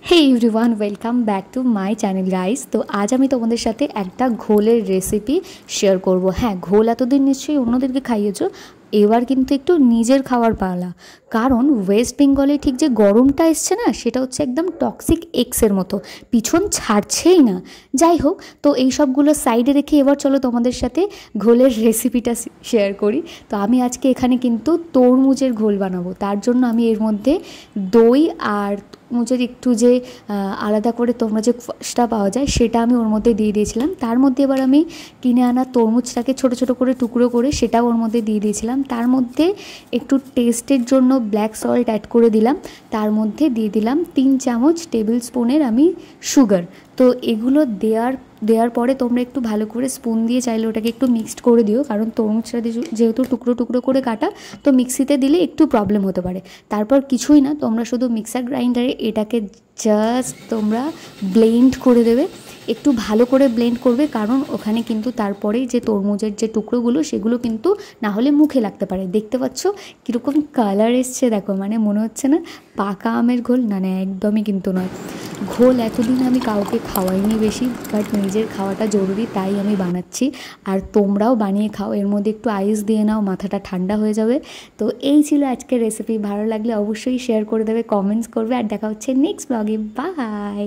Hey everyone, welcome back to my channel guys. তো আজ আমি তোমাদের সাথে একটা ঘোলের রেসিপি শেয়ার করব। হ্যাঁ, ঘোল এতদিন নিশ্চয়ই অন্যদেরকে খাইয়েছো, এবার কিন্তু একটু নিজের খাওয়ার পালা। কারণ ওয়েস্ট বেঙ্গলে ঠিক যে গরমটা এসছে না, সেটা হচ্ছে একদম টক্সিক এক্সের মতো, পিছন ছাড়ছেই না। যাই হোক, তো এই সবগুলো সাইডে রেখে এবার চলো তোমাদের সাথে ঘোলের রেসিপিটা শেয়ার করি। তো আমি আজকে এখানে কিন্তু তরমুজের ঘোল বানাবো। তার জন্য আমি এর মধ্যে দই আর তরমুজের একটু যে আলাদা করে তোমরা যে ফার্স্টটা পাওয়া যায় সেটা আমি ওর মধ্যে দিয়ে দিয়েছিলাম। তার মধ্যে এবার আমি কিনে আনা তরমুজটাকে ছোট ছোট করে টুকরো করে সেটাও ওর মধ্যে দিয়ে দিয়েছিলাম। তার মধ্যে একটু টেস্টের জন্য ব্ল্যাক সল্ট অ্যাড করে দিলাম। তার মধ্যে দিয়ে দিলাম 3 চামচ টেবিল স্পুনের আমি সুগার। তো এগুলো দেওয়ার পরে তোমরা একটু ভালো করে স্পুন দিয়ে চাইলে ওটাকে একটু মিক্সড করে দিও, কারণ তরমুজটা যেহেতু টুকরো টুকরো করে কাটা, তো মিক্সিতে দিলে একটু প্রবলেম হতে পারে। তারপর কিছুই না, তোমরা শুধু মিক্সার গ্রাইন্ডারে এটাকে জাস্ট তোমরা ব্লেন্ড করে দেবে, একটু ভালো করে ব্লেন্ড করবে, কারণ ওখানে কিন্তু তারপরেই যে তরমুজের যে টুকরোগুলো সেগুলো কিন্তু না হলে মুখে লাগতে পারে। দেখতে পাচ্ছ কীরকম কালার এসছে, দেখো, মানে মনে হচ্ছে না পাকা আমের ঘোল, না না, একদমই কিন্তু নয়। ঘোল এতদিন আমি কাউকে খাওয়াইনি বেশি, বাট নিজের খাওয়াটা জরুরি, তাই আমি বানাচ্ছি। আর তোমরাও বানিয়ে খাও, এর মধ্যে একটু আইস দিয়ে নাও, মাথাটা ঠান্ডা হয়ে যাবে। তো এই ছিল আজকের রেসিপি। ভালো লাগলে অবশ্যই শেয়ার করে দেবে, কমেন্টস করবে, আর দেখা হচ্ছে নেক্সট ব্লগে। বাই।